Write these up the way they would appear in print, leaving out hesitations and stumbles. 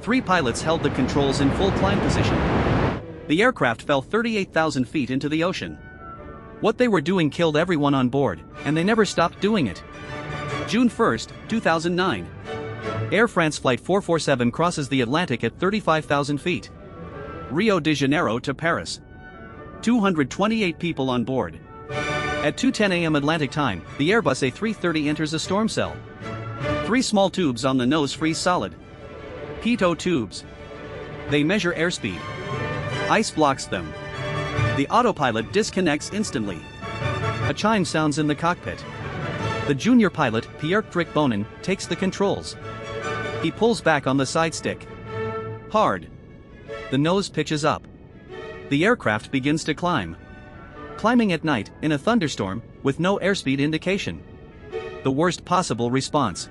3 pilots held the controls in full climb position. The aircraft fell 38,000 feet into the ocean. What they were doing killed everyone on board, and they never stopped doing it. June 1, 2009. Air France Flight 447 crosses the Atlantic at 35,000 feet. Rio de Janeiro to Paris. 228 people on board. At 2:10 a.m. Atlantic time, the Airbus A330 enters a storm cell. 3 small tubes on the nose freeze solid. Pitot tubes. They measure airspeed. Ice blocks them. The autopilot disconnects instantly. A chime sounds in the cockpit. The junior pilot, Pierre-Trick Bonin, takes the controls. He pulls back on the side stick. Hard. The nose pitches up. The aircraft begins to climb. Climbing at night, in a thunderstorm, with no airspeed indication. The worst possible response.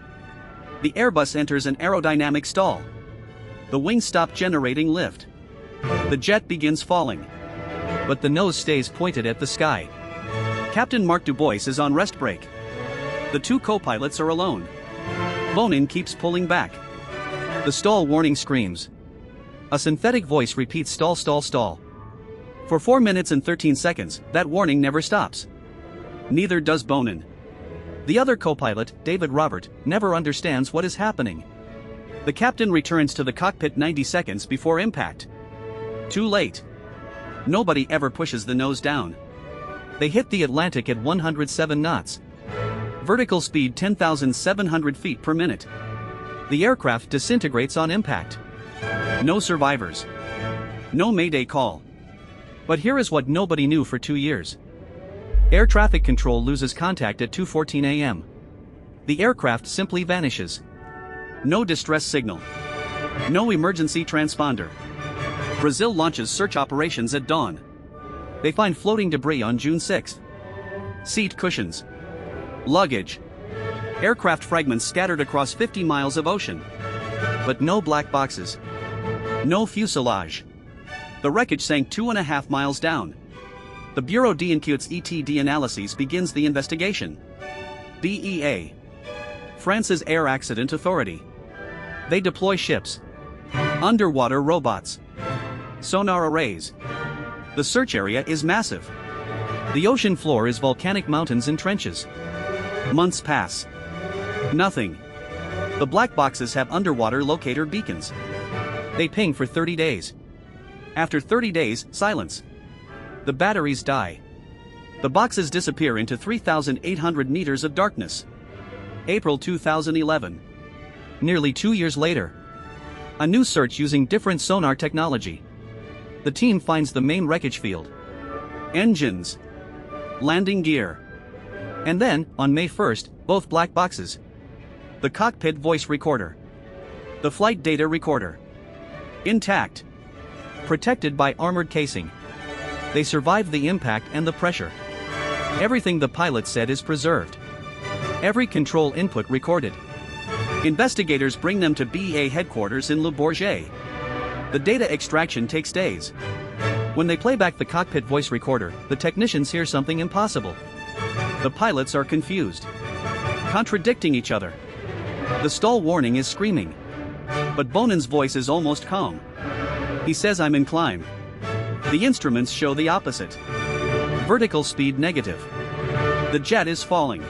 The Airbus enters an aerodynamic stall. The wings stop generating lift. The jet begins falling. But the nose stays pointed at the sky. Captain Marc Dubois is on rest break. The 2 co-pilots are alone. Bonin keeps pulling back. The stall warning screams. A synthetic voice repeats stall stall stall. For 4 minutes and 13 seconds, that warning never stops. Neither does Bonin. The other co-pilot, David Robert, never understands what is happening. The captain returns to the cockpit 90 seconds before impact. Too late. Nobody ever pushes the nose down. They hit the Atlantic at 107 knots. Vertical speed 10,700 feet per minute. The aircraft disintegrates on impact. No survivors. No mayday call. But here is what nobody knew for 2 years. Air traffic control loses contact at 2:14 a.m. The aircraft simply vanishes. No distress signal. No emergency transponder. Brazil launches search operations at dawn. They find floating debris on June 6. Seat cushions. Luggage. Aircraft fragments scattered across 50 miles of ocean. But no black boxes. No fuselage. The wreckage sank 2.5 miles down. The Bureau d'Enquêtes ETD analyses begins the investigation. BEA. France's Air Accident Authority. They deploy ships. Underwater robots. Sonar arrays. The search area is massive. The ocean floor is volcanic mountains and trenches. Months pass. Nothing. The black boxes have underwater locator beacons. They ping for 30 days. After 30 days, silence. The batteries die. The boxes disappear into 3,800 meters of darkness. April 2011. Nearly 2 years later. A new search using different sonar technology. The team finds the main wreckage field. Engines. Landing gear. And then, on May 1st, both black boxes. The cockpit voice recorder. The flight data recorder. Intact. Protected by armored casing. They survived the impact and the pressure. Everything the pilot said is preserved. Every control input recorded. Investigators bring them to BEA headquarters in Le Bourget. The data extraction takes days. When they play back the cockpit voice recorder, the technicians hear something impossible. The pilots are confused. Contradicting each other. The stall warning is screaming. But Bonin's voice is almost calm. He says, "I'm in climb." The instruments show the opposite. Vertical speed negative. The jet is falling.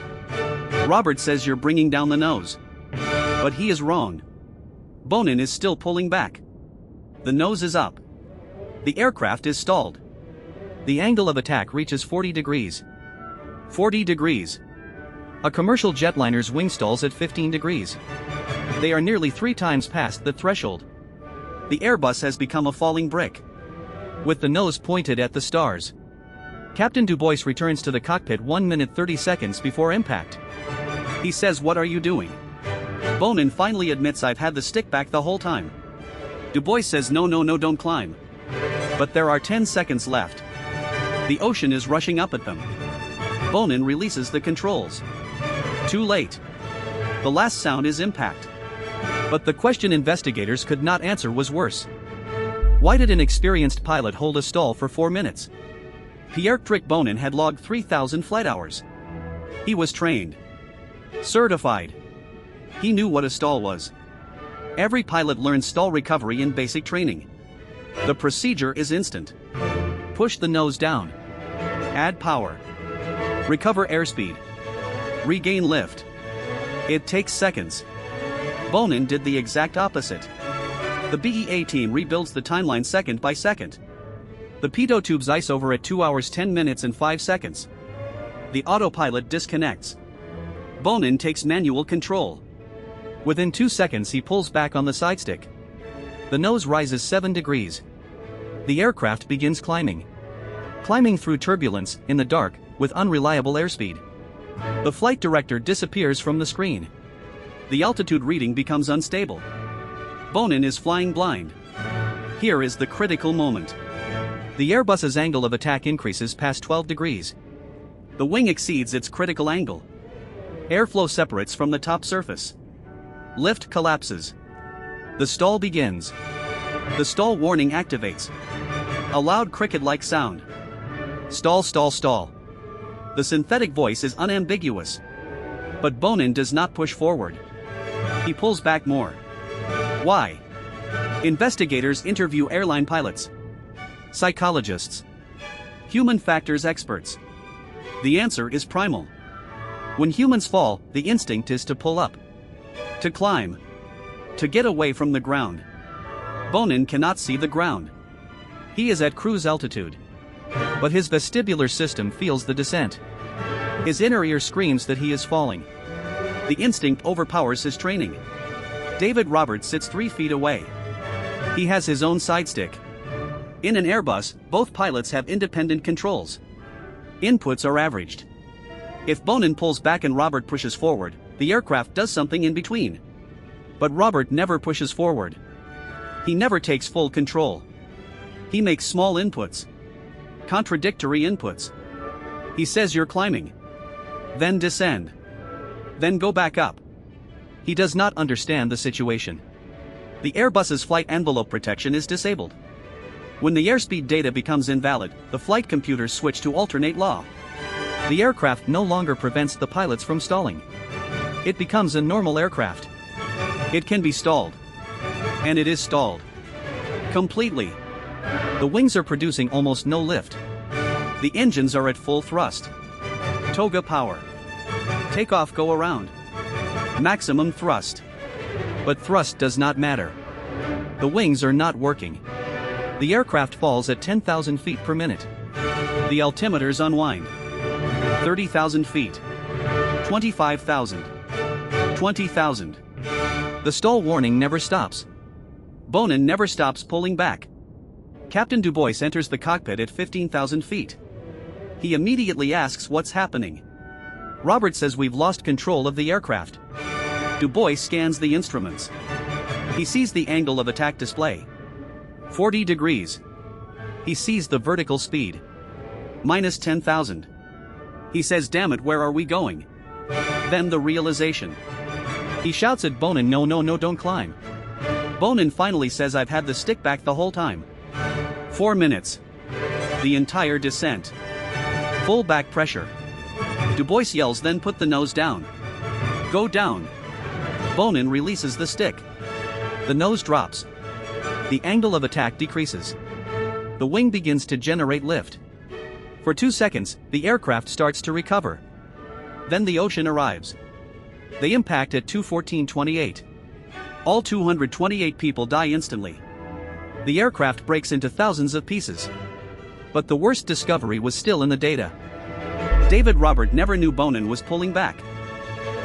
Robert says, "You're bringing down the nose." But he is wrong. Bonin is still pulling back. The nose is up. The aircraft is stalled. The angle of attack reaches 40 degrees. 40 degrees. A commercial jetliner's wing stalls at 15 degrees. They are nearly 3 times past the threshold. The Airbus has become a falling brick. With the nose pointed at the stars. Captain Dubois returns to the cockpit 1 minute 30 seconds before impact. He says, "What are you doing?" Bonin finally admits, "I've had the stick back the whole time." Dubois says, "No, don't climb." But there are 10 seconds left. The ocean is rushing up at them. Bonin releases the controls. Too late. The last sound is impact. But the question investigators could not answer was worse. Why did an experienced pilot hold a stall for 4 minutes? Pierre-Trick Bonin had logged 3,000 flight hours. He was trained. Certified. He knew what a stall was. Every pilot learns stall recovery in basic training. The procedure is instant. Push the nose down. Add power. Recover airspeed. Regain lift. It takes seconds. Bonin did the exact opposite. The BEA team rebuilds the timeline second by second. The pitot tubes ice over at 2 hours 10 minutes and 5 seconds. The autopilot disconnects. Bonin takes manual control. Within 2 seconds he pulls back on the side stick. The nose rises 7 degrees. The aircraft begins climbing. Climbing through turbulence, in the dark, with unreliable airspeed. The flight director disappears from the screen. The altitude reading becomes unstable. Bonin is flying blind. Here is the critical moment. The Airbus's angle of attack increases past 12 degrees. The wing exceeds its critical angle. Airflow separates from the top surface. Lift collapses. The stall begins. The stall warning activates. A loud cricket-like sound. Stall, stall, stall. The synthetic voice is unambiguous. But Bonin does not push forward. He pulls back more. Why? Investigators interview airline pilots, psychologists, human factors experts. The answer is primal. When humans fall, the instinct is to pull up, to climb, to get away from the ground. Bonin cannot see the ground. He is at cruise altitude. But his vestibular system feels the descent. His inner ear screams that he is falling. The instinct overpowers his training. David Roberts sits 3 feet away. He has his own side stick. In an Airbus, both pilots have independent controls. Inputs are averaged. If Bonin pulls back and Robert pushes forward, the aircraft does something in between. But Robert never pushes forward. He never takes full control. He makes small inputs. Contradictory inputs. He says you're climbing. Then descend. Then go back up. He does not understand the situation. The Airbus's flight envelope protection is disabled. When the airspeed data becomes invalid, the flight computers switch to alternate law. The aircraft no longer prevents the pilots from stalling. It becomes a normal aircraft. It can be stalled. And it is stalled. Completely. The wings are producing almost no lift. The engines are at full thrust. Toga power. Takeoff go around. Maximum thrust. But thrust does not matter. The wings are not working. The aircraft falls at 10,000 feet per minute. The altimeters unwind. 30,000 feet. 25,000. 20,000. The stall warning never stops. Bonin never stops pulling back. Captain Dubois enters the cockpit at 15,000 feet. He immediately asks what's happening. Robert says we've lost control of the aircraft. Dubois scans the instruments. He sees the angle of attack display. 40 degrees. He sees the vertical speed. Minus 10,000. He says, damn it, where are we going? Then the realization. He shouts at Bonin, no, no, no, don't climb. Bonin finally says, I've had the stick back the whole time. 4 minutes. The entire descent. Full back pressure. Dubois yells, then put the nose down. Go down. Bonin releases the stick. The nose drops. The angle of attack decreases. The wing begins to generate lift. For 2 seconds, the aircraft starts to recover. Then the ocean arrives. They impact at 2:14:28. All 228 people die instantly. The aircraft breaks into thousands of pieces. But the worst discovery was still in the data. David Robert never knew Bonin was pulling back.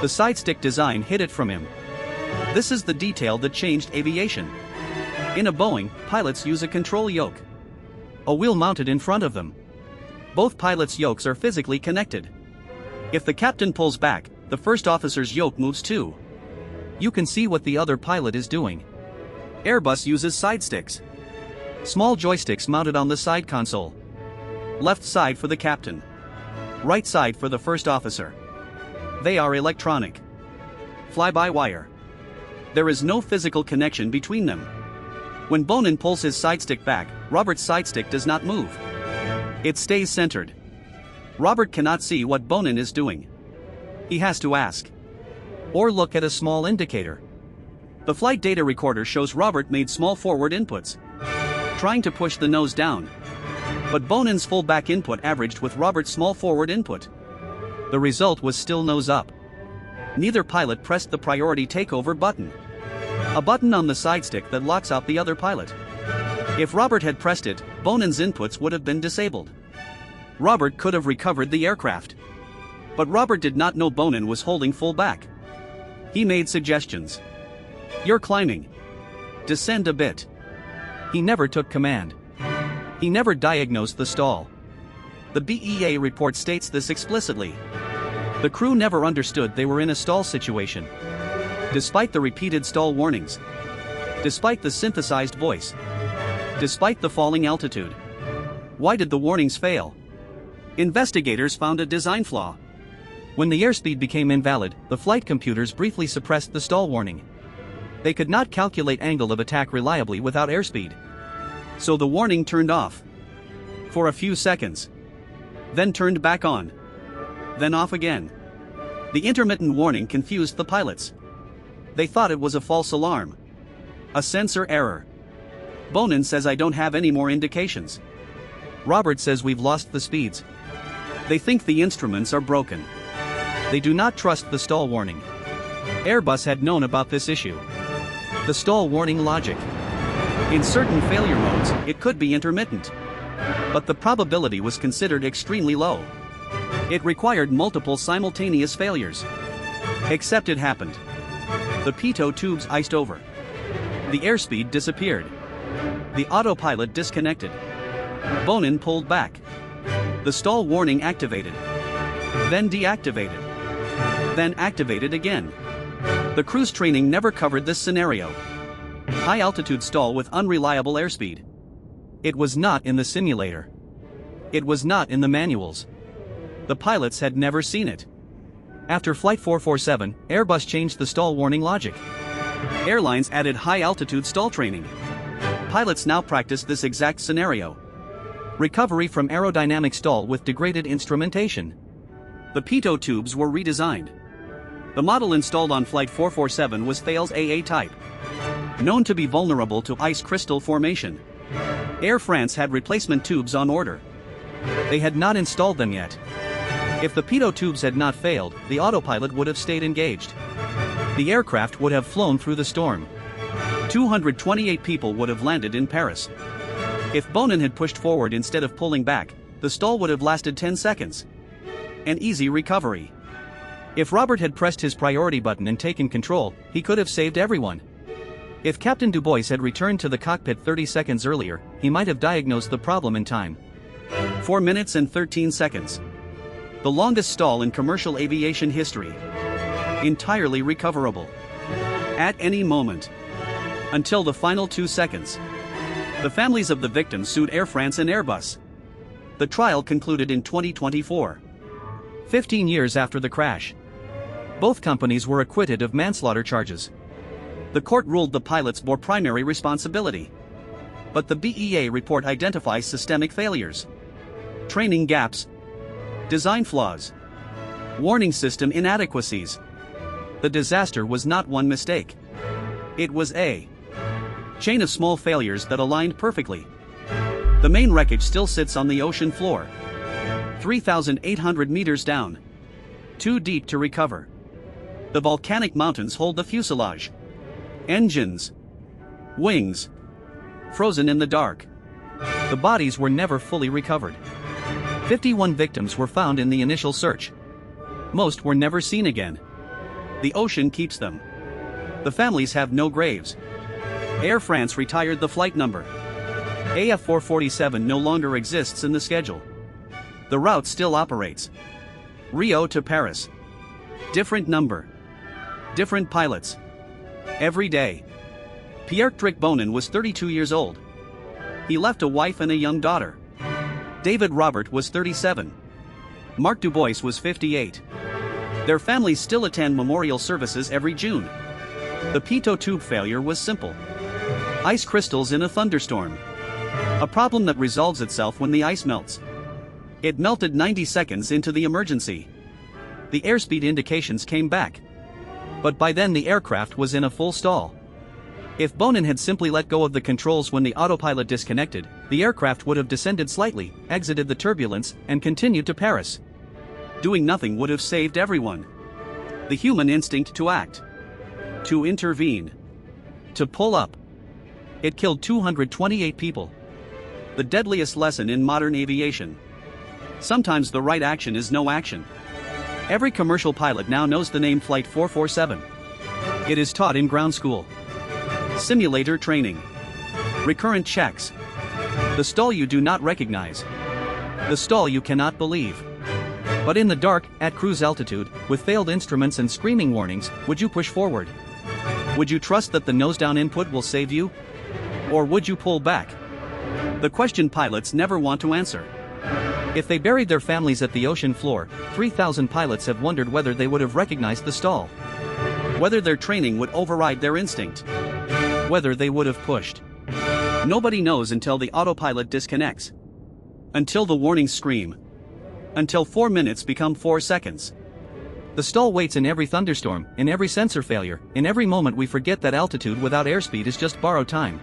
The side stick design hid it from him. This is the detail that changed aviation. In a Boeing, pilots use a control yoke. A wheel mounted in front of them. Both pilots' yokes are physically connected. If the captain pulls back, the first officer's yoke moves too. You can see what the other pilot is doing. Airbus uses side sticks. Small joysticks mounted on the side console. Left side for the captain. Right side for the first officer. They are electronic. Fly-by-wire. There is no physical connection between them. When Bonin pulls his side stick back, Robert's side stick does not move. It stays centered. Robert cannot see what Bonin is doing. He has to ask. Or look at a small indicator. The flight data recorder shows Robert made small forward inputs, trying to push the nose down. But Bonin's full back input averaged with Robert's small forward input. The result was still nose up. Neither pilot pressed the priority takeover button, a button on the side stick that locks out the other pilot. If Robert had pressed it, Bonin's inputs would have been disabled. Robert could have recovered the aircraft. But Robert did not know Bonin was holding full back. He made suggestions. "You're climbing. Descend a bit." He never took command. He never diagnosed the stall. The BEA report states this explicitly. The crew never understood they were in a stall situation. Despite the repeated stall warnings. Despite the synthesized voice. Despite the falling altitude. Why did the warnings fail? Investigators found a design flaw. When the airspeed became invalid, the flight computers briefly suppressed the stall warning. They could not calculate angle of attack reliably without airspeed. So the warning turned off. For a few seconds. Then turned back on. Then off again. The intermittent warning confused the pilots. They thought it was a false alarm. A sensor error. Bonin says, "I don't have any more indications." Robert says, "We've lost the speeds." They think the instruments are broken. They do not trust the stall warning. Airbus had known about this issue. The stall warning logic. In certain failure modes, it could be intermittent. But the probability was considered extremely low. It required multiple simultaneous failures. Except it happened. The pitot tubes iced over. The airspeed disappeared. The autopilot disconnected. Bonin pulled back. The stall warning activated. Then deactivated. Then activated again. The crew's training never covered this scenario. High-altitude stall with unreliable airspeed. It was not in the simulator. It was not in the manuals. The pilots had never seen it. After Flight 447, Airbus changed the stall warning logic. Airlines added high-altitude stall training. Pilots now practice this exact scenario. Recovery from aerodynamic stall with degraded instrumentation. The pitot tubes were redesigned. The model installed on Flight 447 was Thales AA type, known to be vulnerable to ice crystal formation. Air France had replacement tubes on order. They had not installed them yet. If the pitot tubes had not failed, the autopilot would have stayed engaged. The aircraft would have flown through the storm. 228 people would have landed in Paris. If Bonin had pushed forward instead of pulling back, the stall would have lasted 10 seconds. An easy recovery. If Robert had pressed his priority button and taken control, he could have saved everyone. If Captain Dubois had returned to the cockpit 30 seconds earlier, he might have diagnosed the problem in time. 4 minutes and 13 seconds. The longest stall in commercial aviation history. Entirely recoverable. At any moment. Until the final 2 seconds. The families of the victims sued Air France and Airbus. The trial concluded in 2024. 15 years after the crash. Both companies were acquitted of manslaughter charges. The court ruled the pilots bore primary responsibility. But the BEA report identifies systemic failures, training gaps, design flaws, warning system inadequacies. The disaster was not one mistake. It was a chain of small failures that aligned perfectly. The main wreckage still sits on the ocean floor, 3,800 meters down, too deep to recover. The volcanic mountains hold the fuselage, engines, wings, frozen in the dark. The bodies were never fully recovered. 51 victims were found in the initial search. Most were never seen again. The ocean keeps them. The families have no graves. Air France retired the flight number. AF447 no longer exists in the schedule. The route still operates. Rio to Paris. Different number. Different pilots. Every day. Pierre-Tric Bonin was 32 years old. He left a wife and a young daughter. David Robert was 37. Marc Dubois was 58. Their families still attend memorial services every June. The pitot tube failure was simple. Ice crystals in a thunderstorm. A problem that resolves itself when the ice melts. It melted 90 seconds into the emergency. The airspeed indications came back. But by then the aircraft was in a full stall. If Bonin had simply let go of the controls when the autopilot disconnected, the aircraft would have descended slightly, exited the turbulence, and continued to Paris. Doing nothing would have saved everyone. The human instinct to act, to intervene, to pull up. It killed 228 people. The deadliest lesson in modern aviation. Sometimes the right action is no action. Every commercial pilot now knows the name Flight 447. It is taught in ground school. Simulator training. Recurrent checks. The stall you do not recognize. The stall you cannot believe. But in the dark, at cruise altitude, with failed instruments and screaming warnings, would you push forward? Would you trust that the nose-down input will save you? Or would you pull back? The question pilots never want to answer. If they buried their families at the ocean floor, 3,000 pilots have wondered whether they would have recognized the stall. Whether their training would override their instinct. Whether they would have pushed. Nobody knows until the autopilot disconnects. Until the warnings scream. Until 4 minutes become 4 seconds. The stall waits in every thunderstorm, in every sensor failure, in every moment we forget that altitude without airspeed is just borrowed time.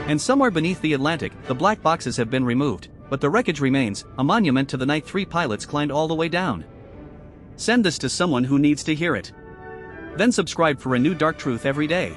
And somewhere beneath the Atlantic, the black boxes have been removed, but the wreckage remains, a monument to the night 3 pilots climbed all the way down. Send this to someone who needs to hear it. Then subscribe for a new dark truth every day.